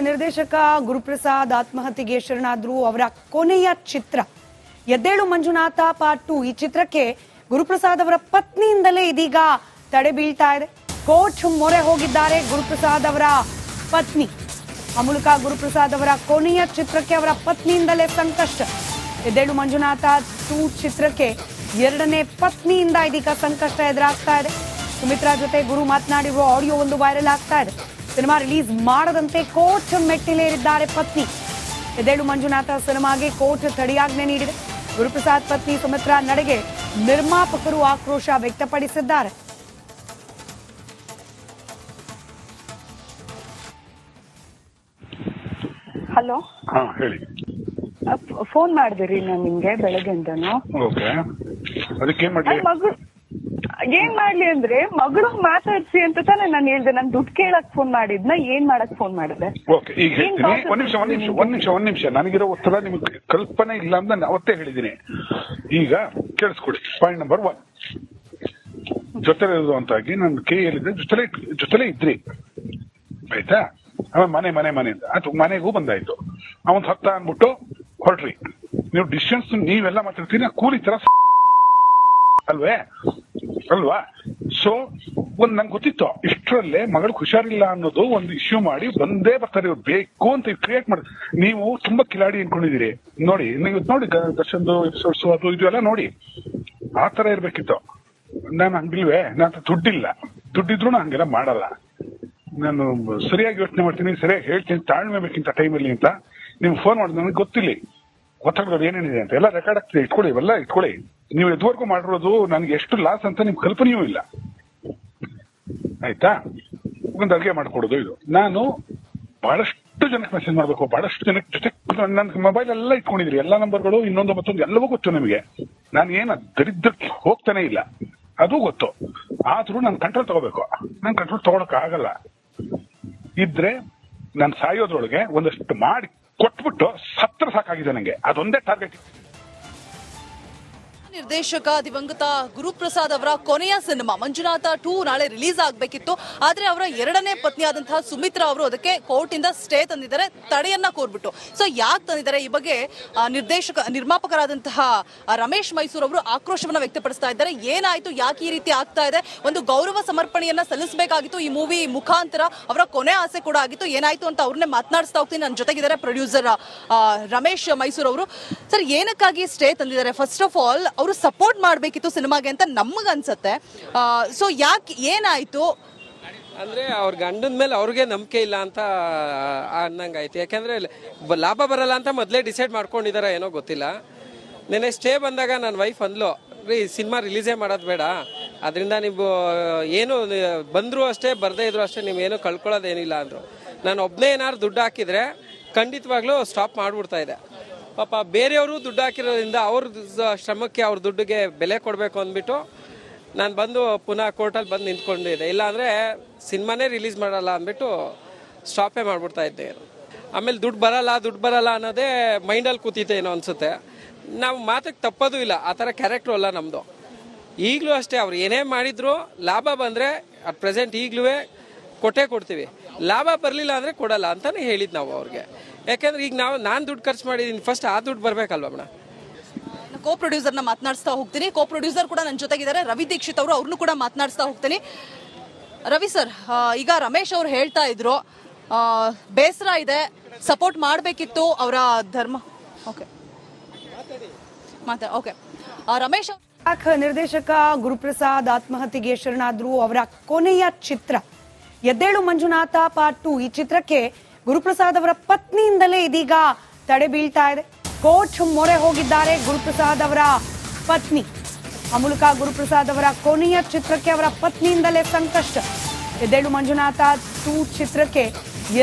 ನಿರ್ದೇಶಕ ಗುರುಪ್ರಸಾದ್ ಆತ್ಮಹತ್ಯೆಗೆ ಶರಣಾದ್ರು. ಅವರ ಕೊನೆಯ ಚಿತ್ರ ಎದ್ದೇಳು ಮಂಜುನಾಥ ಪಾರ್ಟ್ 2. ಈ ಚಿತ್ರಕ್ಕೆ ಗುರುಪ್ರಸಾದ್ ಅವರ ಪತ್ನಿಯಿಂದಲೇ ಇದೀಗ ತಡೆ ಬೀಳ್ತಾ ಇದೆ. ಕೋರ್ಟ್ ಮೊರೆ ಹೋಗಿದ್ದಾರೆ ಗುರುಪ್ರಸಾದ್ ಅವರ ಪತ್ನಿ. ಆ ಮೂಲಕ ಗುರುಪ್ರಸಾದ್ ಅವರ ಕೊನೆಯ ಚಿತ್ರಕ್ಕೆ ಅವರ ಪತ್ನಿಯಿಂದಲೇ ಸಂಕಷ್ಟ. ಎದ್ದೇಳು ಮಂಜುನಾಥ 2 ಚಿತ್ರಕ್ಕೆ ಎರಡನೇ ಪತ್ನಿಯಿಂದ ಇದೀಗ ಸಂಕಷ್ಟ ಎದುರಾಗ್ತಾ ಇದೆ. ಸುಮಿತ್ರಾ ಜೊತೆ ಗುರು ಮಾತನಾಡಿರುವ ಆಡಿಯೋ ಒಂದು ವೈರಲ್ ಆಗ್ತಾ ಇದೆ. ಸಿನಿಮಾ ರಿಲೀಸ್ ಮಾಡದಂತೆ ಕೋರ್ಟ್ ಮೆಟ್ಟಿಲೇರಿದ್ದಾರೆ ಪತ್ನಿ. ಎದ್ದೇಳು ಮಂಜುನಾಥ ಸಿನಿಮಾಗೆ ಕೋರ್ಟ್ ತಡೆಯಾಜ್ಞೆ ನೀಡಿದೆ. ಗುರುಪ್ರಸಾದ್ ಪತ್ನಿ ಸುಮಿತ್ರಾ ನಡೆಗೆ ನಿರ್ಮಾಪಕರು ಆಕ್ರೋಶ ವ್ಯಕ್ತಪಡಿಸಿದ್ದಾರೆ. ಹಲೋ, ಹೇಳಿ. ಫೋನ್ ಮಾಡಿದಿರಿ ನಾನು ನಿಮ್ಗೆ ಬೆಳಗ್ಗೆಯಿಂದನು. ಓಕೆ, ಅದಕ್ಕೆ ಏನ್ ಮಾಡ್ಲಿ ಅಂದ್ರೆ ಮಗಳು ಮಾತಾಡ್ಸಿ ಅಂತ ತಾನೇ ನಾನು ಹೇಳ್ದೆ. ನಾನು ದುಡ್ಡು ಕೇಳಕ್ ಫೋನ್ ಮಾಡಿದ್ನ ಏನ್ ಮಾಡಕ್ ಫೋನ್ ಮಾಡಿದೆ. ಓಕೆ, ಈಗ ಹೇಳ್ತೀನಿ. ಒಂದ್ ನಿಮಿಷ ನನಗಿರೋ ಒತ್ತಡ ನಿಮ್ಗೆ ಕಲ್ಪನೆ ಇಲ್ಲ ಅಂತ ನಾನು ಅವತ್ತೇ ಹೇಳಿದ್ದೀನಿ. ಈಗ ಕೇಳಿಸ್ಕೊಡಿ. ಪಾಯಿಂಟ್ ನಂಬರ್ 1, ಜೊತೆ ಅಂತಾಗಿ ನಾನು ಕೈ ಹೇಳಿದ್ರೆ ಜೊತೆಲೇ ಇದ್ರಿ, ಆಯ್ತಾ? ಆಮೇಲೆ ಮನೆ ಅಂತ ಅದು ಮನೆಗೂ ಬಂದಾಯ್ತು. ಅವನ್ ಹತ್ತ ಅನ್ಬಿಟ್ಟು ಹೊರಟ್ರಿ. ನೀವು ಡಿಸ್ಟೆನ್ಸ್ ನೀವೆಲ್ಲ ಮಾತಾಡ್ತೀರಿ, ಕೂಲಿ ತರ ಅಲ್ವಾ? ಸೊ ನಂಗೆ ಗೊತ್ತಿತ್ತು ಇಷ್ಟರಲ್ಲೇ ಮಗಳು ಹುಷಾರಿಲ್ಲ ಅನ್ನೋದು ಒಂದು ಇಶ್ಯೂ ಮಾಡಿ ಬಂದೇ ಬರ್ತಾರೆ ಇವ್ರು, ಬೇಕು ಅಂತ ಕ್ರಿಯೇಟ್ ಮಾಡಿ. ನೀವು ತುಂಬಾ ಕಿಲಾಡಿ ಅನ್ಕೊಂಡಿದೀರಿ. ನೋಡಿ, ನೀವು ನೋಡಿ ದರ್ಶನ್ದು ಎಪಿಸೋಡ್ಸ್ ಅದು ಇದು ಎಲ್ಲ ನೋಡಿ, ಆ ತರ ಇರ್ಬೇಕಿತ್ತು. ನಾನು ಹಂಗಿಲ್ವೇ, ನಾನು ದುಡ್ಡಿದ್ರು ನಾನು ಹಂಗೆಲ್ಲ ಮಾಡಲ್ಲ. ನಾನು ಸರಿಯಾಗಿ ಯೋಚನೆ ಮಾಡ್ತೀನಿ, ಸರಿಯಾಗಿ ಹೇಳ್ತೀನಿ, ತಾಳ್ಮೆ ಬೇಕಿಂತ ಟೈಮಲ್ಲಿ ಅಂತ. ನಿಮ್ಗೆ ಫೋನ್ ಮಾಡಿದ್ರೆ ನನಗೆ ಗೊತ್ತಿಲ್ಲ ಒತ್ತಡಗಳು ಏನೇನಿದೆ ಅಂತ. ಎಲ್ಲ ರೆಕಾರ್ಡ್ ಆಗ್ತದೆ, ಇಟ್ಕೊಳ್ಳಿ. ನೀವು ಎದುವರೆಗೂ ಮಾಡಿರೋದು ನನಗೆ ಎಷ್ಟು ಲಾಸ್ ಅಂತ ನಿಮ್ಗೆ ಕಲ್ಪನೆಯೂ ಇಲ್ಲ, ಆಯ್ತಾ? ಒಂದು ಅಡುಗೆ ಮಾಡ್ಕೊಡೋದು ಇದು. ನಾನು ಬಹಳಷ್ಟು ಜನಕ್ಕೆ ಮೆಸೇಜ್ ಮಾಡ್ಬೇಕು, ಬಹಳಷ್ಟು ಜನಕ್ಕೆ ಜೊತೆ ನನ್ನ ಮೊಬೈಲ್ ಎಲ್ಲ ಇಟ್ಕೊಂಡಿದ್ರಿ, ಎಲ್ಲ ನಂಬರ್ಗಳು, ಇನ್ನೊಂದು ಮತ್ತೊಂದು ಎಲ್ಲವೂ ಗೊತ್ತು ನಿಮಗೆ. ನಾನು ಏನು ದರಿದ್ರಕ್ಕೆ ಹೋಗ್ತಾನೆ ಇಲ್ಲ, ಅದು ಗೊತ್ತು. ಆದ್ರೂ ನಾನು ಕಂಟ್ರೋಲ್ ತಗೋಬೇಕು. ನಾನು ಕಂಟ್ರೋಲ್ ತಗೊಳಕ್ ಆಗಲ್ಲ. ಇದ್ರೆ ನಾನು ಸಾಯೋದ್ರೊಳಗೆ ಒಂದಷ್ಟು ಮಾಡಿ ಕೊಟ್ಬಿಟ್ಟು ಸತ್ರ ಸಾಕಾಗಿದೆ ನಂಗೆ. ಅದೊಂದೇ ಟಾರ್ಗೆಟ್. ನಿರ್ದೇಶಕ ದಿವಂಗತ ಗುರುಪ್ರಸಾದ್ ಅವರ ಕೊನೆಯ ಸಿನಿಮಾ ಮಂಜುನಾಥ 2 ನಾಳೆ ರಿಲೀಸ್ ಆಗಬೇಕಿತ್ತು. ಆದ್ರೆ ಅವರ ಎರಡನೇ ಪತ್ನಿಯಾದಂತಹ ಸುಮಿತ್ರಾ ಅವರು ಅದಕ್ಕೆ ಕೋರ್ಟ್ ಇಂದ ಸ್ಟೇ ತಂದಿದ್ದಾರೆ, ತಡೆಯನ್ನ ಕೋರ್ಬಿಟ್ಟು. ಸೊ ಯಾಕೆ ತಂದಿದ್ದಾರೆ ಈ ಬಗ್ಗೆ ನಿರ್ಮಾಪಕರಾದಂತಹ ರಮೇಶ್ ಮೈಸೂರ್ ಅವರು ಆಕ್ರೋಶವನ್ನ ವ್ಯಕ್ತಪಡಿಸ್ತಾ ಇದ್ದಾರೆ. ಏನಾಯ್ತು, ಯಾಕೆ ಈ ರೀತಿ ಆಗ್ತಾ ಇದೆ? ಒಂದು ಗೌರವ ಸಮರ್ಪಣೆಯನ್ನ ಸಲ್ಲಿಸಬೇಕಾಗಿತ್ತು ಈ ಮೂವಿ ಮುಖಾಂತರ. ಅವರ ಕೊನೆ ಆಸೆ ಕೂಡ ಆಗಿತ್ತು. ಏನಾಯ್ತು ಅಂತ ಅವ್ರನ್ನೇ ಮಾತನಾಡಿಸ್ತಾ ಹೋಗ್ತೀನಿ. ನನ್ನ ಜೊತೆಗಿದ್ದಾರೆ ಪ್ರೊಡ್ಯೂಸರ್ ರಮೇಶ್ ಮೈಸೂರ್ ಅವರು. ಸರ್, ಏನಕ್ಕಾಗಿ ಸ್ಟೇ ತಂದಿದ್ದಾರೆ? ಫಸ್ಟ್ ಆಫ್ ಆಲ್ ಅವರು ಸಪೋರ್ಟ್ ಮಾಡಬೇಕಿತ್ತು ಸಿನಿಮಾಗೆ ಅಂತ ನಮಗ ಅನ್ಸುತ್ತೆ. ಸೊ ಯಾಕೆ, ಏನಾಯ್ತು ಅಂದ್ರೆ ಅವ್ರ ಗಂಡನ ಮೇಲೆ ಅವ್ರಿಗೆ ನಂಬಿಕೆ ಇಲ್ಲ ಅಂತ ಅನ್ನಂಗಾಯ್ತು. ಯಾಕಂದ್ರೆ ಲಾಭ ಬರಲ್ಲ ಅಂತ ಮೊದಲೇ ಡಿಸೈಡ್ ಮಾಡ್ಕೊಂಡಿದಾರ ಏನೋ ಗೊತ್ತಿಲ್ಲ. ನೆನೆ ಸ್ಟೇ ಬಂದಾಗ ನನ್ನ ವೈಫ್ ಅಂದ್ಲು, ರೀ ಸಿನಿಮಾ ರಿಲೀಸೇ ಮಾಡೋದು ಬೇಡ, ಅದರಿಂದ ನೀವು ಏನು ಬಂದ್ರು ಅಷ್ಟೇ ಬರದೇ ಇದ್ರು ಅಷ್ಟೇ, ನೀವೇನು ಕಳ್ಕೊಳ್ಳೋದೇನಿಲ್ಲ ಅಂದ್ರು. ನಾನು ಒಬ್ಬನೇ ಏನಾದ್ರು ದುಡ್ಡು ಹಾಕಿದ್ರೆ ಖಂಡಿತವಾಗ್ಲೂ ಸ್ಟಾಪ್ ಮಾಡ್ಬಿಡ್ತಾ ಇದೆ. ಪಾಪ ಬೇರೆಯವರು ದುಡ್ಡು ಹಾಕಿರೋದ್ರಿಂದ ಅವ್ರ ಶ್ರಮಕ್ಕೆ ಅವ್ರ ದುಡ್ಡಿಗೆ ಬೆಲೆ ಕೊಡಬೇಕು ಅಂದ್ಬಿಟ್ಟು ನಾನು ಬಂದು ಪುನಃ ಕೋರ್ಟಲ್ಲಿ ಬಂದು ನಿಂತ್ಕೊಂಡಿದ್ದೆ. ಇಲ್ಲಾಂದರೆ ಸಿನಿಮಾನೇ ರಿಲೀಸ್ ಮಾಡಲ್ಲ ಅಂದ್ಬಿಟ್ಟು ಸ್ಟಾಪೇ ಮಾಡಿಬಿಡ್ತಾ ಇದ್ದೆ. ಆಮೇಲೆ ದುಡ್ಡು ಬರಲ್ಲ ಅನ್ನೋದೇ ಮೈಂಡಲ್ಲಿ ಕೂತಿದ್ದೆ ಏನೋ ಅನಿಸುತ್ತೆ. ನಾವು ಮಾತಕ್ಕೆ ತಪ್ಪೋದು ಇಲ್ಲ, ಆ ಥರ ಕ್ಯಾರೆಕ್ಟ್ರು ಅಲ್ಲ ನಮ್ಮದು. ಈಗಲೂ ಅಷ್ಟೇ, ಅವ್ರು ಏನೇ ಮಾಡಿದ್ರು ಲಾಭ ಬಂದರೆ ಅಟ್ ಪ್ರೆಸೆಂಟ್ ಈಗಲೂ ಕೊಡ್ತೀವಿ. ಲಾಭ ಬರಲಿಲ್ಲ ಅಂದರೆ ಕೊಡಲ್ಲ ಅಂತಲೇ ಹೇಳಿದ್ದು ನಾವು ಅವ್ರಿಗೆ. ಯಾಕಂದ್ರೆ ಈಗ ನಾನು ದುಡ್ಡು ಖರ್ಚು ಮಾಡಿದ್ದೀನಿ, ಫಸ್ಟ್ ಆ ದುಡ್ಡು ಬರ್ಬೇಕಲ್ವಾ ಮೇಡಮ್. ಕೋ ಪ್ರೊಡ್ಯೂಸರ್ನ ಮಾತನಾಡಿಸ್ತಾ ಹೋಗ್ತೀನಿ. ಕೋ ಪ್ರೊಡ್ಯೂಸರ್ ಕೂಡ ನನ್ನ ಜೊತೆಗಿದ್ದಾರೆ, ರವಿ ದೀಕ್ಷಿತ್ ಅವರು. ಅವ್ರನ್ನೂ ಕೂಡ ಮಾತನಾಡಿಸ್ತಾ ಹೋಗ್ತೀನಿ. ರವಿ ಸರ್, ಈಗ ರಮೇಶ್ ಅವ್ರು ಹೇಳ್ತಾ ಇದ್ರು ಬೇಸರ ಇದೆ, ಸಪೋರ್ಟ್ ಮಾಡಬೇಕಿತ್ತು ಅವರ ಧರ್ಮ. ಓಕೆ, ರಮೇಶ್ ನಿರ್ದೇಶಕ ಗುರುಪ್ರಸಾದ್ ಆತ್ಮಹತ್ಯೆಗೆ ಶರಣಾದ್ರು. ಅವರ ಕೊನೆಯ ಚಿತ್ರ ಎದ್ದೇಳು ಮಂಜುನಾಥ ಪಾರ್ಟ್ 2. ಈ ಚಿತ್ರಕ್ಕೆ ಗುರುಪ್ರಸಾದ್ ಅವರ ಪತ್ನಿಯಿಂದಲೇ ಇದೀಗ ತಡೆ ಬೀಳ್ತಾ ಇದೆ. ಕೋರ್ಟ್ ಮೊರೆ ಹೋಗಿದ್ದಾರೆ ಗುರುಪ್ರಸಾದ್ ಅವರ ಪತ್ನಿ. ಆ ಮೂಲಕ ಗುರುಪ್ರಸಾದ್ ಅವರ ಕೊನೆಯ ಚಿತ್ರಕ್ಕೆ ಅವರ ಪತ್ನಿಯಿಂದಲೇ ಸಂಕಷ್ಟ. ಎದ್ದೇಳು ಮಂಜುನಾಥ 2 ಚಿತ್ರಕ್ಕೆ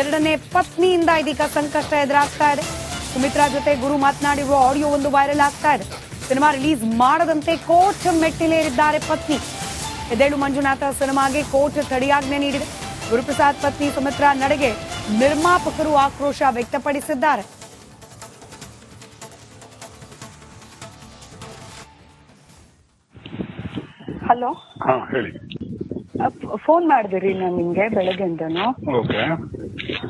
ಎರಡನೇ ಪತ್ನಿಯಿಂದ ಇದೀಗ ಸಂಕಷ್ಟ ಎದುರಾಗ್ತಾ ಇದೆ. ಸುಮಿತ್ರಾ ಜೊತೆ ಗುರು ಮಾತನಾಡಿರುವ ಆಡಿಯೋ ಒಂದು ವೈರಲ್ ಆಗ್ತಾ ಇದೆ. ಸಿನಿಮಾ ರಿಲೀಸ್ ಮಾಡದಂತೆ ಕೋರ್ಟ್ ಮೆಟ್ಟಿಲೇರಿದ್ದಾರೆ ಪತ್ನಿ. ಎದ್ದೇಳು ಮಂಜುನಾಥ ಸಿನಿಮಾಗೆ ಕೋರ್ಟ್ ತಡೆಯಾಜ್ಞೆ ನೀಡಿದೆ. ಗುರುಪ್ರಸಾದ್ ಪತ್ನಿ ಸುಮಿತ್ರಾ ನಡೆಗೆ ನಿರ್ಮಾಪಕರು ಆಕ್ರೋಶ ವ್ಯಕ್ತಪಡಿಸಿದ್ದಾರೆ. ಹಲೋ, ಹೇಳಿ. ಫೋನ್ ಮಾಡಿದಿರಿ ನಾನು ನಿಮ್ಗೆ ಬೆಳಗ್ಗೆಯಿಂದನು. ಓಕೆ,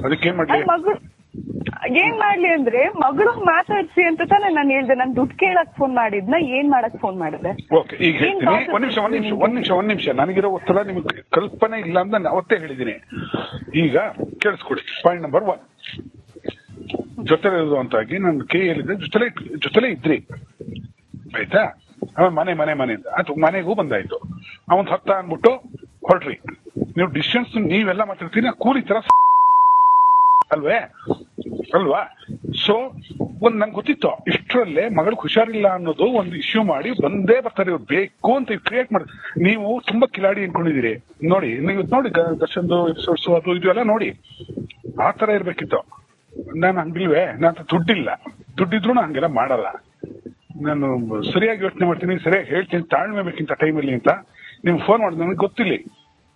ಅದಕ್ಕೆ ಏನ್ ಮಾಡ್ಲಿ? ಮಗಳು ಏನ್ ಮಾಡ್ಲಿ ಅಂದ್ರೆ ಮಗಳು ಮಾತಾಡ್ಸಿ ಅಂತ ತಾನೇ ನಾನು ಹೇಳ್ದೆ. ನಾನು ದುಡ್ಡು ಕೇಳಕ್ ಫೋನ್ ಮಾಡಿದ್ನ ಏನ್ ಮಾಡಕ್ ಫೋನ್ ಮಾಡಿದೆ? ಓಕೆ, ಈಗ ಹೇಳ್ತೀನಿ. ಒಂದ್ ನಿಮಿಷ. ನನಗಿರೋ ಒತ್ತಡ ನಿಮ್ಗೆ ಕಲ್ಪನೆ ಇಲ್ಲ ಅಂತ ನಾನು ಅವತ್ತೇ ಹೇಳಿದೀನಿ. ಈಗ ಕೇಳಿಸ್ಕೊಡಿ. ಪಾಯಿಂಟ್ ನಂಬರ್ 1, ಜೊತೆಲೆ ಇರುವಂತಾಗಿ ನಾನು ಕೇಳಿದ್ರೆ ಜೊತೆಲೆ ಇದ್ರಿ, ಆಯ್ತಾ? ಆಮೇಲೆ ಮನೆ ಅದು ಮನೆಗೂ ಬಂದಾಯ್ತು. ಅವನ್ ಹತ್ತ ಅಂದ್ಬಿಟ್ಟು ಹೊರಟ್ರಿ. ನೀವು ಡಿಸ್ಟೆನ್ಸ್ ನೀವೆಲ್ಲ ಮಾತಾಡ್ತೀನಿ, ಕೂಲಿ ತರ ಅಲ್ವಾ? ಸೊ ನಂಗೆ ಗೊತ್ತಿತ್ತು ಇಷ್ಟರಲ್ಲೇ ಮಗಳು ಹುಷಾರಿಲ್ಲ ಅನ್ನೋದು ಒಂದು ಇಶ್ಯೂ ಮಾಡಿ ಬಂದೇ ಬರ್ತಾರೆ ಇವ್ರು, ಬೇಕು ಅಂತ ಕ್ರಿಯೇಟ್ ಮಾಡಿ. ನೀವು ತುಂಬಾ ಕಿಲಾಡಿ ಅನ್ಕೊಂಡಿದೀರಿ. ನೋಡಿ, ನೀವು ನೋಡಿ ದರ್ಶನ್ದು ಎಪಿಸೋಡ್ಸ್ ಅದು ಇದು ಎಲ್ಲ ನೋಡಿ, ಆ ತರ ಇರ್ಬೇಕಿತ್ತು. ನಾನು ಹಂಗಿಲ್ವೇ? ನಾನು ದುಡ್ಡಿದ್ರು ಹಂಗೆಲ್ಲ ಮಾಡಲ್ಲ. ನಾನು ಸರಿಯಾಗಿ ಯೋಚನೆ ಮಾಡ್ತೀನಿ, ಸರಿಯಾಗಿ ಹೇಳ್ತೀನಿ, ತಾಳ್ಮೆ ಬೇಕಿಂತ ಟೈಮಲ್ಲಿ ಅಂತ. ನಿಮ್ಗೆ ಫೋನ್ ಮಾಡಿದ್ ನನಗೆ ಗೊತ್ತಿಲ್ಲ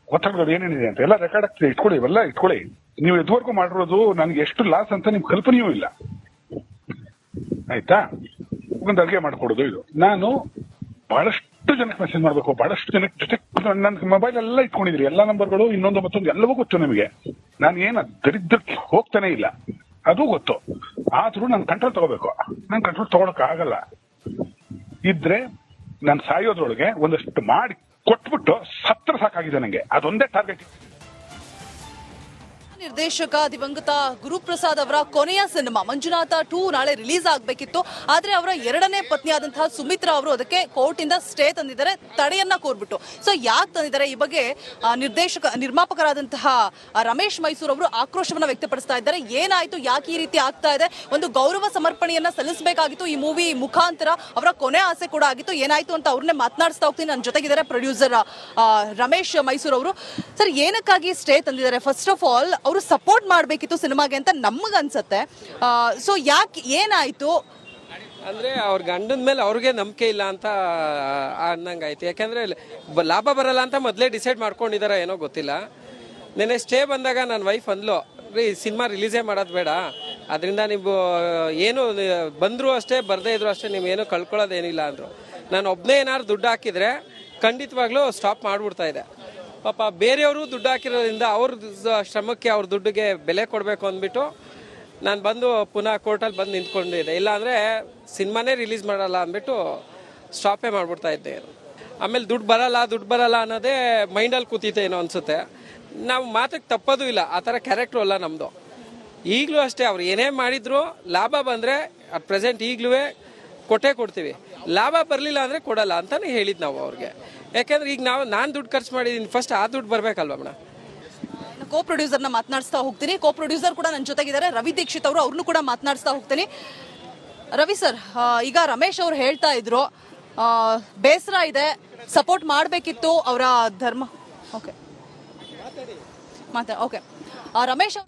ಒತ್ತಡಗಳು ಏನೇನಿದೆ ಅಂತ. ಎಲ್ಲ ರೆಕಾರ್ಡ್ ಆಗ್ತದೆ, ಇಟ್ಕೊಳ್ಳಿ. ನೀವು ಇದುವರೆಗೂ ಮಾಡಿರೋದು ನನಗೆ ಎಷ್ಟು ಲಾಸ್ ಅಂತ ನಿಮ್ ಕಲ್ಪನೆಯೂ ಇಲ್ಲ, ಆಯ್ತಾ? ಒಂದು ಅಡುಗೆ ಮಾಡ್ಕೊಡೋದು ಇದು. ನಾನು ಬಹಳಷ್ಟು ಜನಕ್ಕೆ ಮೆಸೇಜ್ ಮಾಡ್ಬೇಕು, ಬಹಳಷ್ಟು ಜನಕ್ಕೆ ಜೊತೆ ನನ್ನ ಮೊಬೈಲ್ ಎಲ್ಲ ಇಟ್ಕೊಂಡಿದ್ರಿ, ಎಲ್ಲಾ ನಂಬರ್ಗಳು, ಇನ್ನೊಂದು ಮತ್ತೊಂದು ಎಲ್ಲವೂ ಗೊತ್ತು ನಿಮಗೆ. ನಾನು ಏನ ದರಿದ್ರಕ್ಕೆ ಹೋಗ್ತಾನೆ ಇಲ್ಲ, ಅದು ಗೊತ್ತು. ಆದ್ರೂ ನಾನು ಕಂಟ್ರೋಲ್ ತಗೋಬೇಕು. ನಾನು ಕಂಟ್ರೋಲ್ ತಗೊಳಕ್ ಆಗಲ್ಲ. ಇದ್ರೆ ನಾನು ಸಾಯೋದ್ರೊಳಗೆ ಒಂದಷ್ಟು ಮಾಡಿ ಕೊಟ್ಬಿಟ್ಟು ಸತ್ರ ಸಾಕಾಗಿದೆ ನಂಗೆ. ಅದೊಂದೇ ಟಾರ್ಗೆಟ್. ನಿರ್ದೇಶಕ ದಿವಂಗತ ಗುರುಪ್ರಸಾದ್ ಅವರ ಕೊನೆಯ ಸಿನಿಮಾ ಮಂಜುನಾಥ 2 ನಾಳೆ ರಿಲೀಸ್ ಆಗಬೇಕಿತ್ತು. ಆದ್ರೆ ಅವರ ಎರಡನೇ ಪತ್ನಿಯಾದಂತಹ ಸುಮಿತ್ರಾ ಅವರು ಅದಕ್ಕೆ ಕೋರ್ಟ್ ಇಂದ ಸ್ಟೇ ತಂದಿದ್ದಾರೆ, ತಡೆಯನ್ನ ಕೋರ್ಬಿಟ್ಟು. ಸೊ ಯಾಕೆ ತಂದಿದ್ದಾರೆ ಈ ಬಗ್ಗೆ ನಿರ್ಮಾಪಕರಾದಂತಹ ರಮೇಶ್ ಮೈಸೂರು ಅವರು ಆಕ್ರೋಶವನ್ನ ವ್ಯಕ್ತಪಡಿಸ್ತಾ ಇದ್ದಾರೆ. ಏನಾಯ್ತು, ಯಾಕೆ ಈ ರೀತಿ ಆಗ್ತಾ ಇದೆ? ಒಂದು ಗೌರವ ಸಮರ್ಪಣೆಯನ್ನ ಸಲ್ಲಿಸಬೇಕಾಗಿತ್ತು. ಈ ಮೂವಿ ಮುಖಾಂತರ ಅವರ ಕೊನೆ ಆಸೆ ಕೂಡ ಆಗಿತ್ತು. ಏನಾಯ್ತು ಅಂತ ಅವ್ರನ್ನೇ ಮಾತನಾಡಿಸ್ತಾ ಹೋಗ್ತೀನಿ. ನನ್ನ ಜೊತೆಗಿದ್ದಾರೆ ಪ್ರೊಡ್ಯೂಸರ್ ರಮೇಶ್ ಮೈಸೂರು ಅವರು. ಸರ್, ಏನಕ್ಕಾಗಿ ಸ್ಟೇ ತಂದಿದ್ದಾರೆ? ಫಸ್ಟ್ ಆಫ್ ಆಲ್ ಅವರು ಸಪೋರ್ಟ್ ಮಾಡಬೇಕಿತ್ತು ಸಿನಿಮಾಗೆ ಅಂತ ನಮಗನ್ಸುತ್ತೆ. ಸೊ ಯಾಕೆ, ಏನಾಯ್ತು? ಅಂದ್ರೆ ಅವ್ರ ಗಂಡನ ಮೇಲೆ ಅವ್ರಿಗೆ ನಂಬಿಕೆ ಇಲ್ಲ ಅಂತ ಅನ್ನಂಗಾಯ್ತು. ಯಾಕಂದ್ರೆ ಲಾಭ ಬರಲ್ಲ ಅಂತ ಮೊದಲೇ ಡಿಸೈಡ್ ಮಾಡ್ಕೊಂಡಿದಾರ ಏನೋ ಗೊತ್ತಿಲ್ಲ. ನೆನ್ನೆ ಸ್ಟೇ ಬಂದಾಗ ನನ್ನ ವೈಫ್ ಅಂದ್ಲು, ರೀ ಸಿನಿಮಾ ರಿಲೀಸೇ ಮಾಡೋದು ಬೇಡ, ಅದರಿಂದ ನೀವು ಏನು ಬಂದ್ರು ಅಷ್ಟೇ ಬರದೇ ಇದ್ರು ಅಷ್ಟೇ, ನೀವು ಏನು ಕಳ್ಕೊಳ್ಳೋದೇನಿಲ್ಲ ಅಂದ್ರು. ನಾನು ಒಬ್ಬನೇ ಏನಾದ್ರು ದುಡ್ಡು ಹಾಕಿದ್ರೆ ಖಂಡಿತವಾಗ್ಲೂ ಸ್ಟಾಪ್ ಮಾಡ್ಬಿಡ್ತಾ ಇದೆ. ಪಾಪ ಬೇರೆಯವರು ದುಡ್ಡು ಹಾಕಿರೋದ್ರಿಂದ ಅವ್ರ ಶ್ರಮಕ್ಕೆ ಅವ್ರ ದುಡ್ಡಿಗೆ ಬೆಲೆ ಕೊಡಬೇಕು ಅಂದ್ಬಿಟ್ಟು ನಾನು ಬಂದು ಪುನಃ ಕೋರ್ಟಲ್ಲಿ ಬಂದು ನಿಂತ್ಕೊಂಡಿದ್ದೆ. ಇಲ್ಲಾಂದರೆ ಸಿನಿಮಾನೇ ರಿಲೀಸ್ ಮಾಡಲ್ಲ ಅಂದ್ಬಿಟ್ಟು ಸ್ಟಾಪೇ ಮಾಡಿಬಿಡ್ತಾ ಇದ್ದೆ. ಆಮೇಲೆ ದುಡ್ಡು ಬರಲ್ಲ ಅನ್ನೋದೇ ಮೈಂಡಲ್ಲಿ ಕೂತಿತ್ತೆ ಏನೋ ಅನಿಸುತ್ತೆ. ನಾವು ಮಾತಕ್ಕೆ ತಪ್ಪೋದು ಇಲ್ಲ, ಆ ಥರ ಕ್ಯಾರೆಕ್ಟ್ರು ಅಲ್ಲ ನಮ್ಮದು. ಈಗಲೂ ಅಷ್ಟೇ, ಅವ್ರು ಏನೇ ಮಾಡಿದ್ರು ಲಾಭ ಬಂದರೆ ಅಟ್ ಪ್ರೆಸೆಂಟ್ ಈಗಲೂ ಕೊಡ್ತೀವಿ, ಲಾಭ ಬರಲಿಲ್ಲ ಅಂದರೆ ಕೊಡಲ್ಲ ಅಂತಲೇ ಹೇಳಿದ್ದು ನಾವು ಅವ್ರಿಗೆ. ಯಾಕೆಂದ್ರೆ ಈಗ ನಾನು ದುಡ್ಡು ಖರ್ಚು ಮಾಡಿದ್ದೀನಿ, ಫಸ್ಟ್ ಆ ದುಡ್ಡು ಬರಬೇಕಲ್ವ ಮೇಡಮ್. ಕೋ ಪ್ರೊಡ್ಯೂಸರ್ನ ಮಾತನಾಡಿಸ್ತಾ ಹೋಗ್ತೀನಿ. ಕೋ ಪ್ರೊಡ್ಯೂಸರ್ ಕೂಡ ನನ್ನ ಜೊತೆಗಿದ್ದಾರೆ, ರವಿ ದೀಕ್ಷಿತ್ ಅವರು. ಅವ್ರನ್ನೂ ಕೂಡ ಮಾತನಾಡಿಸ್ತಾ ಹೋಗ್ತೀನಿ. ರವಿ ಸರ್, ಈಗ ರಮೇಶ್ ಅವರು ಹೇಳ್ತಾ ಇದ್ರು ಬೇಸರ ಇದೆ, ಸಪೋರ್ಟ್ ಮಾಡಬೇಕಿತ್ತು ಅವರ ಧರ್ಮ. ಓಕೆ ರಮೇಶ್